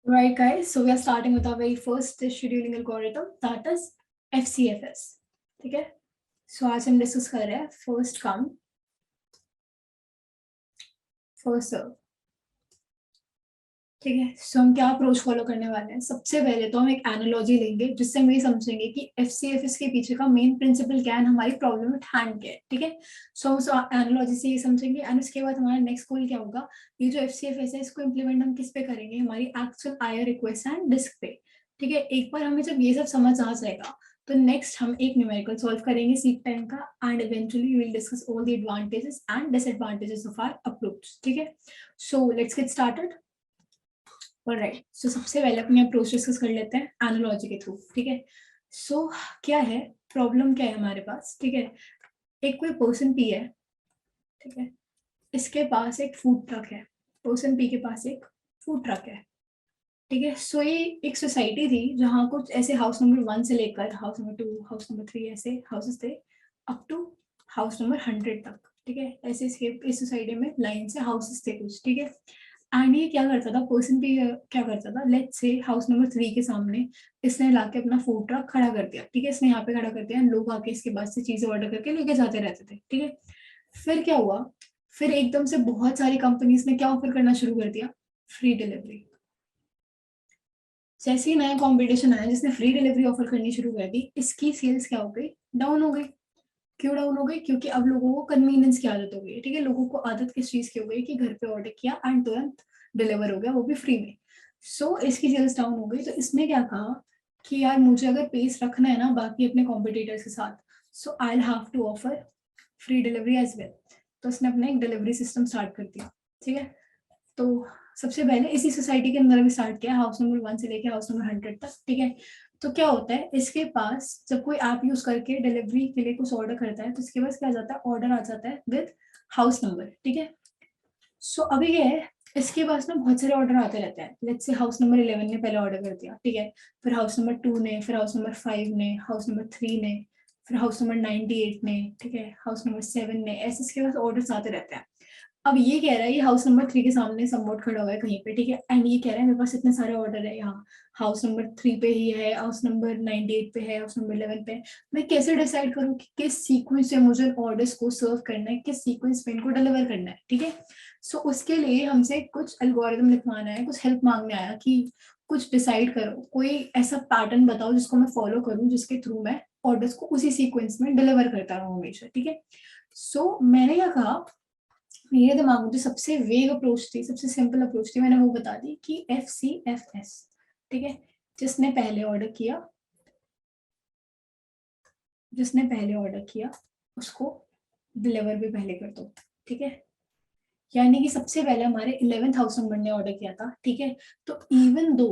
Right, guys. So we are starting with our very first scheduling algorithm, that is FCFS. ठीक है. So आज हम discuss कर रहे हैं फर्स्ट कम फर्स्ट सर्व. ठीक है. सो हम क्या अप्रोच फॉलो करने वाले हैं. सबसे पहले तो हम एक एनालॉजी लेंगे जिससे हम ये समझेंगे कि FCFS के पीछे का मेन प्रिंसिपल क्या है, हमारी प्रॉब्लम एट हैंड क्या है. ठीक है. सो हम उस एनालॉजी से ये समझेंगे एंड उसके बाद हमारा नेक्स्ट गोल क्या होगा. ये जो FCFS है इसको इम्प्लीमेंट हम किस पे करेंगे, हमारी actual IR request and disk पे. ठीक है. एक बार हमें जब ये सब समझ आ जाएगा तो नेक्स्ट हम एक न्यूमेरिकल सॉल्व करेंगे सीक टाइम का and eventually we will discuss all the advantages and disadvantages of our approach. ठीक है. So let's get started. Alright. सो सबसे पहले अपनी अप्रोच डिस्कस कर लेते हैं एनालॉजी के थ्रू. ठीक है. सो क्या है, प्रॉब्लम क्या है हमारे पास. ठीक है. एक कोई पर्सन पी है. ठीक है. इसके पास एक फूड ट्रक है. पर्सन पी के पास एक फूड ट्रक है. ठीक है. सो ये एक सोसाइटी थी जहाँ कुछ ऐसे हाउस नंबर 1 से लेकर हाउस नंबर 2 हाउस नंबर 3 ऐसे हाउसेस थे अप टू हाउस नंबर 100 तक. ठीक है. ऐसे इस सोसाइटी में लाइन से हाउसेस थे कुछ. ठीक है. एंड ये क्या करता था, पर्सन भी क्या करता था, लेट्स से हाउस नंबर 3 के सामने इसने लाके अपना फूड ट्रक खड़ा कर दिया. ठीक है. इसने यहाँ पे खड़ा कर दिया, लोग आके इसके बाद से चीजें ऑर्डर करके लेके जाते रहते थे. ठीक है. फिर क्या हुआ, फिर एकदम से बहुत सारी कंपनीज ने क्या ऑफर करना शुरू कर दिया, फ्री डिलीवरी. जैसे ही नया कंपटीशन आया जिसने फ्री डिलीवरी ऑफर करनी शुरू कर दी, इसकी सेल्स क्या हो गई, डाउन हो गई. क्यों डाउन हो गई, क्योंकि अब लोगों को कन्वीनियंस की आदत हो गई. ठीक है. लोगों को आदत किस चीज की हो गई कि घर पे ऑर्डर किया एंड तुरंत डिलीवर हो गया, वो भी फ्री में. सो इसकी सेल्स डाउन हो गई. तो इसने क्या कहा कि यार मुझे अगर पेस रखना है ना बाकी अपने कॉम्पिटिटर्स के साथ, so I will have to offer free delivery as well. तो इसने अपना एक डिलीवरी सिस्टम स्टार्ट कर दिया. ठीक है. तो सबसे पहले इसी सोसाइटी के अंदर भी स्टार्ट किया, हाउस नंबर 1 से लेके हाउस नंबर 100 तक. ठीक है. तो क्या होता है, इसके पास जब कोई ऐप यूज करके डिलीवरी के लिए कुछ ऑर्डर करता है तो इसके पास क्या आ जाता है, ऑर्डर आ जाता है विद हाउस नंबर. ठीक है. सो अभी ये है, इसके पास ना बहुत सारे ऑर्डर आते रहते हैं. लेट्स से हाउस नंबर 11 ने पहले ऑर्डर कर दिया. ठीक है. फिर हाउस नंबर 2 ने, फिर हाउस नंबर 5 ने, हाउस नंबर 3 ने, फिर हाउस नंबर 98 ने. ठीक है. हाउस नंबर 7 ने, ऐसे इसके पास ऑर्डर्स आते रहते हैं. अब ये कह रहा है, ये हाउस नंबर 3 के सामने समवॉट खड़ा हुआ है कहीं पे. ठीक है. एंड ये कह रहा है मेरे पास इतने सारे ऑर्डर है, यहाँ हाउस नंबर 3 पे ही है, हाउस नंबर 98 पे है, हाउस नंबर 11 पे है. मैं कैसे डिसाइड करूँ कि किस सीक्वेंस से मुझे ऑर्डर्स को सर्व करना है, किस सीक्वेंस में इनको डिलीवर करना है. ठीक है. सो उसके लिए हमसे कुछ एल्गोरिथम लिखवाना है, कुछ हेल्प मांगने आया कि कुछ डिसाइड करो, कोई ऐसा पैटर्न बताओ जिसको मैं फॉलो करूँ, जिसके थ्रू मैं ऑर्डर्स को उसी सीक्वेंस में डिलीवर करता रहूँ हमेशा. ठीक है. सो मैंने क्या कहा, मेरे दिमाग में जो सबसे वेग अप्रोच थी, सबसे सिंपल अप्रोच थी, मैंने वो बता दी कि FCFS. ठीक है. जिसने पहले ऑर्डर किया, जिसने पहले ऑर्डर किया उसको डिलीवर भी पहले कर दो. ठीक है. यानी कि सबसे पहले हमारे 11th हाउस नंबर ने ऑर्डर किया था. ठीक है. तो इवन दो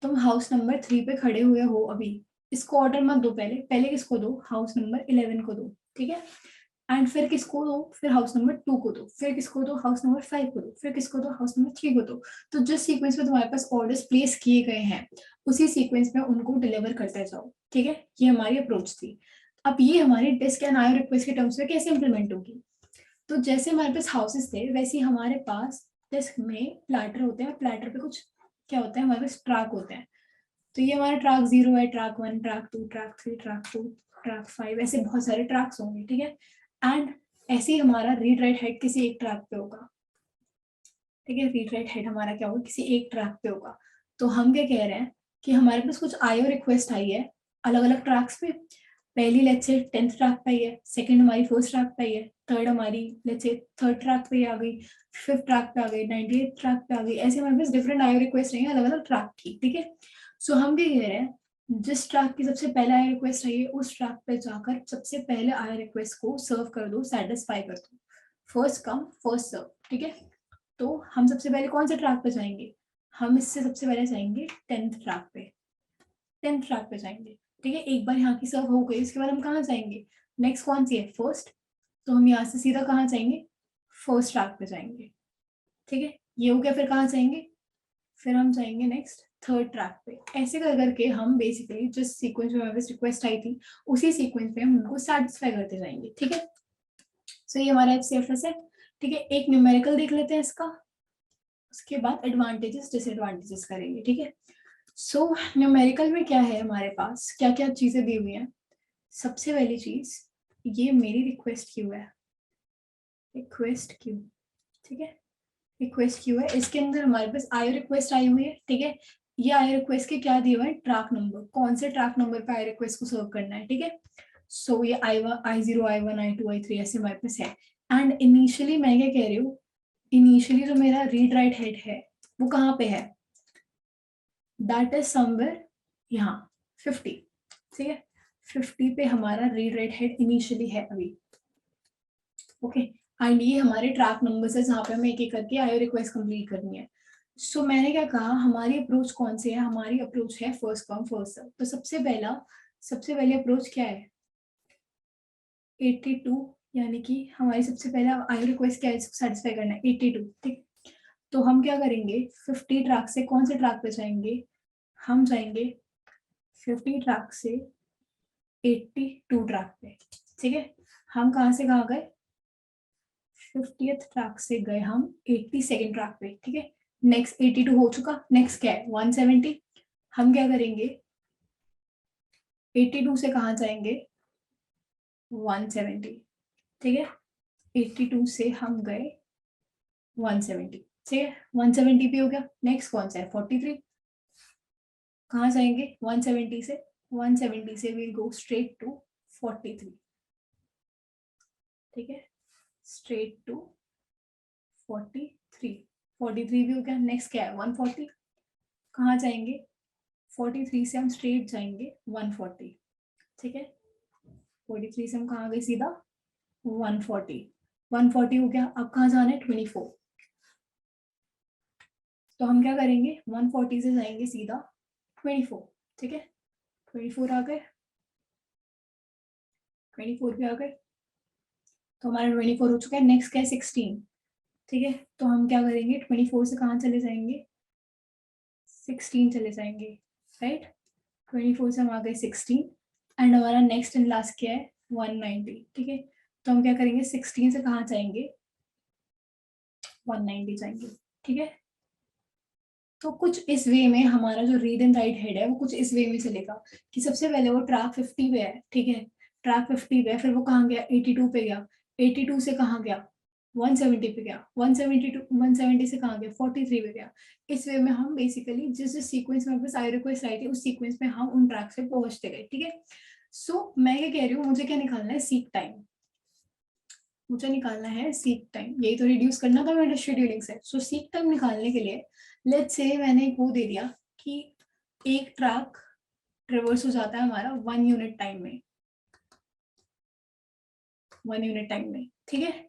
तुम हाउस नंबर 3 पे खड़े हुए हो अभी, इसको ऑर्डर मत दो, पहले पहले किसको दो, हाउस नंबर 11 को दो. ठीक है. एंड फिर किसको दो, फिर हाउस नंबर 2 को दो, फिर किसको दो, हाउस नंबर 5 को दो, फिर किसको दो, हाउस नंबर 3 को दो. तो जिस सीक्वेंस में तुम्हारे पास ऑर्डर्स प्लेस किए गए हैं उसी सीक्वेंस में उनको डिलीवर करते जाओ. ठीक है. ये हमारी अप्रोच थी. अब ये हमारी डिस्क एंड आईओ रिक्वेस्ट के टर्म्स में कैसे इंप्लीमेंट होगी. तो जैसे हमारे पास हाउसेस थे वैसे ही हमारे पास डिस्क में प्लैटर होते हैं. प्लैटर पे कुछ क्या होता है, हमारे पास ट्रैक होते हैं. तो ये हमारा ट्रैक 0 है, track 1, track 2, track 3, track 2, track 5, ऐसे बहुत सारे ट्रैक्स होंगे. ठीक है. एंड ऐसे ही हमारा रीड राइट हेड किसी एक ट्रैक पे होगा. ठीक है. रीड राइट हेड हमारा क्या होगा, किसी एक ट्रैक पे होगा. तो हम क्या कह रहे हैं कि हमारे पास कुछ आईओ रिक्वेस्ट आई है अलग अलग ट्रैक्स पे. पहली लेट्स से 10th ट्रैक पे आई है, सेकंड हमारी फर्स्ट ट्रैक पे आई है, थर्ड हमारी लेट्स से थर्ड ट्रैक पे आ गई, फिफ्थ ट्रैक पे आ गई, 98th ट्रैक पे आ गई. ऐसे हमारे पास डिफरेंट आईओ रिक्वेस्ट आई है अलग अलग ट्रैक की. ठीक है. सो हम क्या कह रहे हैं, जिस ट्रैक की सबसे पहले आईओ रिक्वेस्ट आई है उस ट्रैक पे जाकर सबसे पहले आईओ रिक्वेस्ट को सर्व कर दो, सेटिस्फाई कर दो. First come first serve. ठीक है. तो हम सबसे पहले कौन से ट्रैक पे जाएंगे, हम इससे सबसे पहले जाएंगे 10th ट्रैक पे. 10th ट्रैक पे जाएंगे. ठीक है. एक बार यहाँ की सर्व हो गई, इसके बाद हम कहाँ जाएंगे, नेक्स्ट कौन सी है, फर्स्ट. तो हम यहाँ से सीधा कहाँ जाएंगे, फर्स्ट ट्रैक पे जाएंगे. ठीक है. ये हो गया. फिर कहाँ जाएंगे, फिर हम जाएंगे नेक्स्ट थर्ड ट्रैक पे. ऐसे कर करके हम बेसिकली जिस सीक्वेंस में हमारे रिक्वेस्ट आई थी उसी सीक्वेंस में हम उनको सेटिस्फाई करते जाएंगे. ठीक है. सो ये हमारा FCFS है. ठीक है. एक न्यूमेरिकल देख लेते हैं इसका. उसके बाद एडवांटेजेस डिसएडवांटेजेस करेंगे, ठीक है। सो न्यूमेरिकल में क्या है हमारे पास, क्या क्या चीजें दी हुई हैं। सबसे पहली चीज, ये मेरी रिक्वेस्ट क्यू है, रिक्वेस्ट क्यू, ठीक है। रिक्वेस्ट क्यू है, इसके अंदर हमारे पास आई रिक्वेस्ट आई हुई है, ठीक है। ये आई रिक्वेस्ट के क्या दिए हुए हैं, ट्रैक नंबर, कौन से ट्रैक नंबर पे आई रिक्वेस्ट को सर्व करना है, ठीक है। सो ये I0 I1 I2 I3 ऐसे हमारे पास है। एंड इनिशियली मैं क्या कह रही हूँ, इनिशियली जो मेरा रीड राइट हेड है वो कहाँ पे है, दैट इज समवेयर यहाँ 50, ठीक है। 50 पे हमारा रीड राइट हेड इनिशियली है अभी, ओके। एंड ये हमारे ट्रैक नंबर है जहाँ पे हमें एक एक करके आईओ रिक्वेस्ट कंप्लीट करनी है। सो मैंने क्या कहा, हमारी अप्रोच कौन सी है, हमारी अप्रोच है फर्स्ट कम फर्स्ट सर्व। तो सबसे पहली अप्रोच क्या है, 82, यानी कि हमारी सबसे पहला आईओ रिक्वेस्ट क्या है, सेटिस्फाई करना है 82, ठीक। तो हम क्या करेंगे, 50 ट्रैक से कौन से ट्रैक पे जाएंगे, हम जाएंगे 50 ट्रैक से 82 ट्रैक पे, ठीक है। हम कहाँ से कहाँ गए, 50th ट्रैक से गए हम 82nd ट्रैक पे, ठीक है। नेक्स्ट 82 हो चुका, नेक्स्ट क्या है 170। हम क्या करेंगे, 82 से कहाँ जाएंगे 170, ठीक है। 82 से हम गए 170, ठीक है। 170 पे हो गया, नेक्स्ट कौन सा है 43, कहाँ जाएंगे 170 से, 170 से विल गो स्ट्रेट टू 43, ठीक है, स्ट्रेट टू 43। 43 भी हो गया, नेक्स्ट क्या है 140, कहाँ जाएंगे 43 से हम स्ट्रेट जाएंगे 140, ठीक है। 43 से हम कहाँ गए सीधा 140, 140 हो गया, अब कहाँ जाना है 24। तो हम क्या करेंगे 140 से जाएंगे सीधा 24, ठीक है। 24 आ गए, 24 भी आ गए, तो हमारा 24 हो चुका है। नेक्स्ट क्या है 16, ठीक है। तो हम क्या करेंगे 24 से कहाँ चले जाएंगे 16 चले जाएंगे, राइट। 24 से हम आ गए 16 एंड हमारा नेक्स्ट एंड लास्ट क्या है 190, ठीक है। तो हम क्या करेंगे 16 से कहाँ जाएंगे 190 जाएंगे, ठीक है। तो कुछ इस वे में हमारा जो रीड एंड राइट हेड है वो कुछ इस वे में चलेगा कि सबसे पहले वो ट्रैक 50 पे है, ठीक है। ट्रैक 50 पे है, फिर वो कहाँ गया 82 पे गया, 82 से कहाँ गया 170 पे गया, 170 से कहाँ गया 43 पे गया। इस वे में हम बेसिकली जिस जिस सीक्वेंस में हमारे पास आई रिक्वेस्ट आई थी उस सीक्वेंस में हम उन ट्रैक से पहुंचते गए, ठीक है। सो मैं क्या कह रही हूँ, मुझे क्या निकालना है सीक टाइम, मुझे निकालना है सीक टाइम, यही तो रिड्यूस करना था मेरे शेड्यूलिंग से। सो सीक टाइम निकालने के लिए लेट्स से मैंने एक वो दे दिया कि एक ट्रैक ट्रेवर्स हो जाता है हमारा 1 यूनिट टाइम में, 1 यूनिट टाइम में, ठीक है।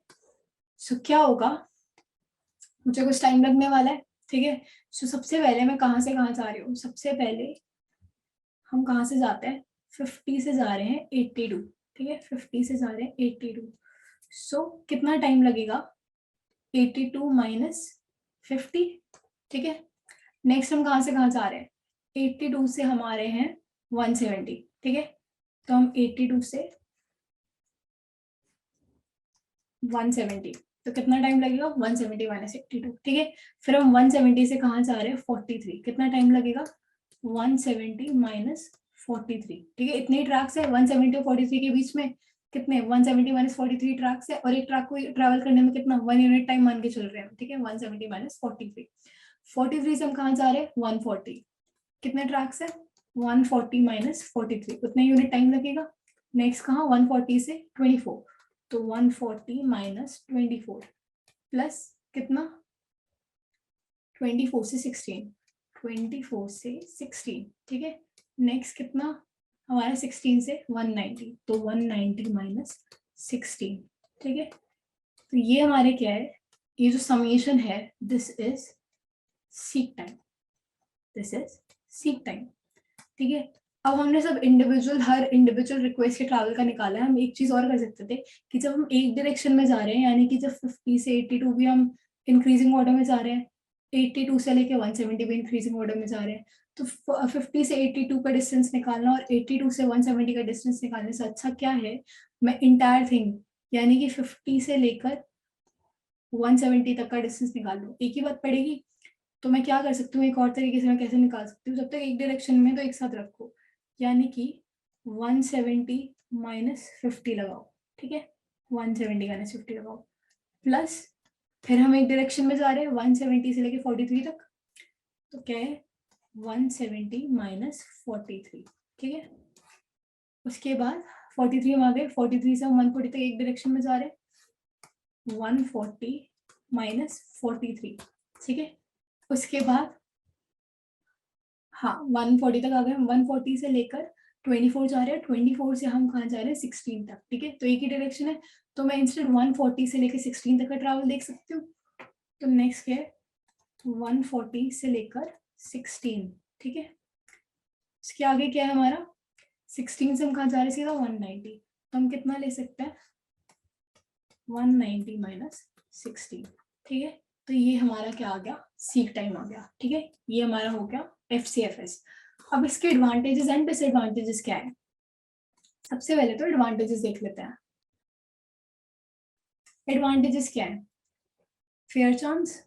सो क्या होगा, मुझे कुछ टाइम लगने वाला है, ठीक है। सो सबसे पहले मैं कहाँ से कहाँ जा रही हूँ, सबसे पहले हम कहाँ से जाते हैं 50 से जा रहे हैं 82, ठीक है। 50 से जा रहे हैं 82। सो कितना टाइम लगेगा 82 माइनस 50, ठीक है। नेक्स्ट हम कहाँ से कहाँ जा रहे हैं 82 से हम आ रहे हैं 170, ठीक है। तो हम 82 से 170, तो कितना टाइम लगेगा 170 माइनस 82, ठीक है। फिर हम 170 से कहाँ जा रहे हैं 43, कितना टाइम लगेगा 170 माइनस 43, ठीक है। इतने ट्रैक्स है 170 और 43 के बीच में, कितने 170 माइनस 43 ट्रैक्स है, और एक ट्रैक को ट्रैवल करने में कितना 1 यूनिट टाइम मान के चल रहे हैं, ठीक है। 170 माइनस 43, 43 से हम कहाँ जा रहे हैं 140, कितने ट्रैक्स है 140 माइनस 43, उतने यूनिट टाइम लगेगा। नेक्स्ट कहाँ 140 से 24, तो 140 माइनस 24 प्लस कितना 24 से 16, 24 से 16, ठीक है। नेक्स्ट कितना हमारा 16 से 190, तो 190 माइनस 16, ठीक है। तो ये हमारे क्या है, ये जो समेशन है this is seek time, this is seek time, ठीक है। अब हमने सब इंडिविजुअल हर इंडिविजुअल रिक्वेस्ट के ट्रैवल का निकाला है। हम एक चीज और कर सकते थे कि जब हम एक डायरेक्शन में जा रहे हैं, यानी कि जब 50 से 82 भी हम इंक्रीजिंग ऑर्डर में जा रहे हैं, 82 से लेके 170 भी इंक्रीजिंग ऑर्डर में जा रहे हैं, तो 50 से 82 का डिस्टेंस निकालना और 82 से 170 का डिस्टेंस निकालने से अच्छा क्या है, मैं इंटायर थिंग यानी कि 50 से लेकर 170 तक का डिस्टेंस निकाल लो, एक ही बात पड़ेगी। तो मैं क्या कर सकती हूँ, एक और तरीके से मैं कैसे निकाल सकती हूँ, जब तक एक डायरेक्शन में तो एक साथ रखो, यानी कि 170 माइनस 50 लगाओ, ठीक है, 170 माइनस 50 लगाओ, प्लस फिर हम एक डायरेक्शन में जा रहे हैं 170 से लेके 43 तक, तो क्या है 170 माइनस 43, ठीक है। उसके बाद 43 में आ गए, 43 से हम 140 तक एक डायरेक्शन में जा रहे हैं, 140 माइनस 43, ठीक है। उसके बाद हाँ 140 तक आ गए, 140 से लेकर 24 जा रहे हैं, 24 से हम कहाँ जा रहे हैं 16 तक, ठीक है। तो एक ही डायरेक्शन है, तो मैं इंस्टेड 140 से लेकर 16 तक का ट्रैवल देख सकती हूँ। तो नेक्स्ट क्या है 140 से लेकर 16, ठीक है। इसके आगे क्या है हमारा 16 से हम कहाँ जा रहे हैं सीधा 190, तो हम कितना ले सकते हैं 190 माइनस 16, ठीक है। तो ये हमारा क्या आ गया सीक टाइम आ गया, ठीक है। ये हमारा हो गया FCFS। अब इसके एडवांटेजेस एंड डिसएडवांटेजेस क्या है, सबसे पहले तो एडवांटेजेस देख लेते हैं। एडवांटेजेस क्या है, फेयर चांस,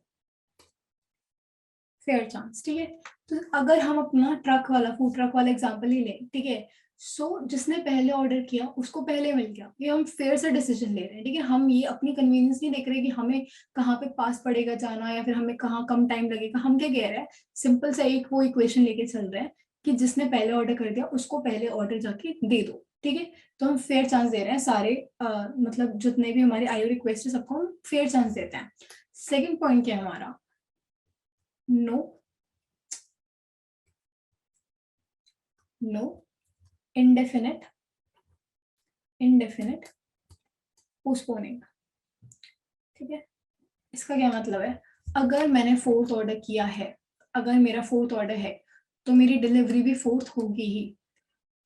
फेयर चांस, ठीक है। तो अगर हम अपना ट्रक वाला फूड ट्रक वाला एग्जांपल ही लें, ठीक है, सो जिसने पहले ऑर्डर किया उसको पहले मिल गया, ये हम फेयर से डिसीजन ले रहे हैं, ठीक है। हम ये अपनी कन्वीनियंस नहीं देख रहे कि हमें कहाँ पे पास पड़ेगा जाना या फिर हमें कहाँ कम टाइम लगेगा। हम क्या कह रहे हैं, सिंपल सा एक वो इक्वेशन लेके चल रहे हैं कि जिसने पहले ऑर्डर कर दिया उसको पहले ऑर्डर जाके दे दो, ठीक है। तो हम फेयर चांस दे रहे हैं सारे मतलब जितने भी हमारे आईओ रिक्वेस्ट है सबको हम फेयर चांस देते हैं। सेकेंड पॉइंट क्या है हमारा, नो नो indefinite पोस्टपोनिंग, ठीक है। इसका क्या मतलब है, अगर मैंने फोर्थ ऑर्डर किया है, अगर मेरा फोर्थ ऑर्डर है तो मेरी डिलीवरी भी फोर्थ होगी ही।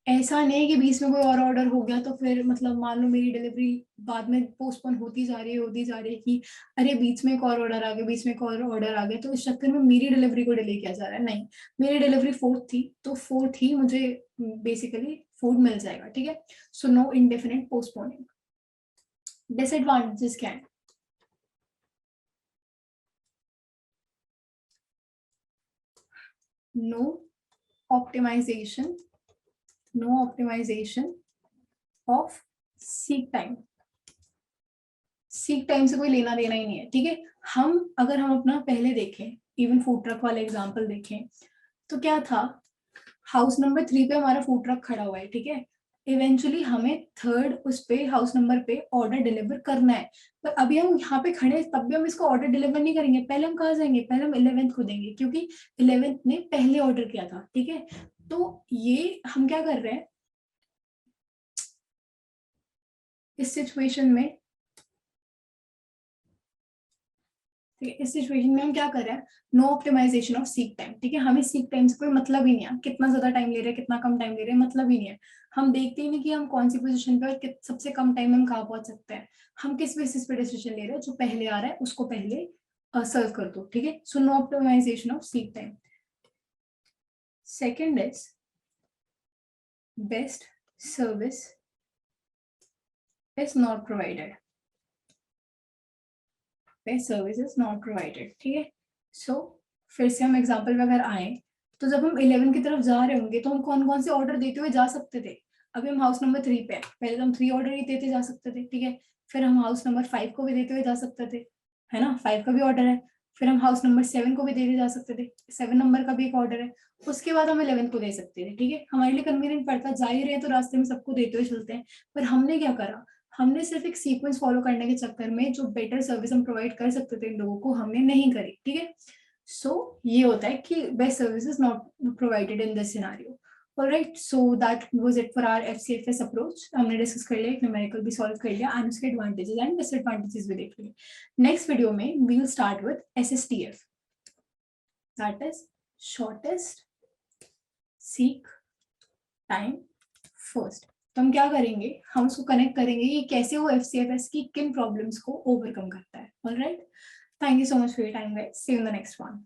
ऐसा नहीं है कि बीच में कोई और ऑर्डर हो गया तो फिर मतलब मान लो मेरी डिलीवरी बाद में पोस्टपोन होती जा रही है कि अरे बीच में एक और ऑर्डर आ गया, बीच में एक और ऑर्डर आ गया, तो इस चक्कर में मेरी डिलीवरी को डिले किया जा रहा है। नहीं, मेरी डिलीवरी फोर्थ थी तो फोर्थ ही मुझे बेसिकली फूड मिल जाएगा, ठीक है। So no indefinite postponing. Disadvantages क्या है, no optimisation, no optimisation of seek time, seek time से कोई लेना देना ही नहीं है, ठीक है। अगर हम अपना पहले देखें, इवन फूड ट्रक वाला एग्जांपल देखें, तो क्या था, हाउस नंबर 3 पे हमारा फूड ट्रक खड़ा हुआ है, ठीक है। इवेंचुअली हमें थर्ड उस पे हाउस नंबर पे ऑर्डर डिलीवर करना है, पर अभी हम यहाँ पे खड़े तब भी हम इसको ऑर्डर डिलीवर नहीं करेंगे, पहले हम कहाँ जाएंगे, पहले हम 11th को देंगे क्योंकि 11th ने पहले ऑर्डर किया था, ठीक है। तो ये हम क्या कर रहे हैं इस सिचुएशन में, ठीक है, इस सिचुएशन में हम क्या कर रहे हैं, no optimisation of seek time, ठीक है। हमें सीक टाइम से कोई मतलब ही नहीं है, कितना ज्यादा टाइम ले रहे हैं कितना कम टाइम ले रहे हैं, मतलब ही नहीं है। हम देखते ही नहीं कि हम कौन सी पोजीशन पे और सबसे कम टाइम में हम कहाँ पहुंच सकते हैं। हम किस बेसिस पे डिसीजन ले रहे हैं, जो पहले आ रहा है उसको पहले सर्व कर दो, ठीक है। So no optimisation of seek time. Second is best service is not provided, best service is not provided, ठीक है। सो फिर से हम एग्जाम्पल पे अगर आए, तो जब हम 11 की तरफ जा रहे होंगे तो हम कौन कौन से ऑर्डर देते हुए जा सकते थे, अभी हम हाउस नंबर 3 पे हैं, पहले तो हम 3 ऑर्डर ही देते जा सकते थे, ठीक है। फिर हम हाउस नंबर 5 को भी देते हुए जा सकते थे, है ना, 5 का भी ऑर्डर है। फिर हम हाउस नंबर 7 को भी देते जा सकते थे, 7 नंबर का भी एक ऑर्डर है। उसके बाद हम 11 को दे सकते थे, ठीक है। हमारे लिए कन्वीनियंट पड़ता, जा ही रहे तो रास्ते में सबको देते हुए चलते हैं। पर हमने क्या करा, हमने सिर्फ एक सीक्वेंस फॉलो करने के चक्कर में जो बेटर सर्विस हम प्रोवाइड कर सकते थे इन लोगों को, हमने नहीं करी, ठीक है। सो ये होता है कि best service is not provided in this scenario. Alright, so that was it for our FCFS approach. हमने डिस्कस कर लिया, एक न्यूमेरिकल भी सॉल्व कर लिया एंड उसके एडवांटेजेस एंड डिसएडवांटेजेस भी देख लिए। नेक्स्ट वीडियो में we will start with SSTF, that is shortest seek time first. तो हम क्या करेंगे, हम उसको कनेक्ट करेंगे कि कैसे वो FCFS की किन प्रॉब्लम्स को ओवरकम करता है। Alright, thank you so much for your time guys, see you in the next one.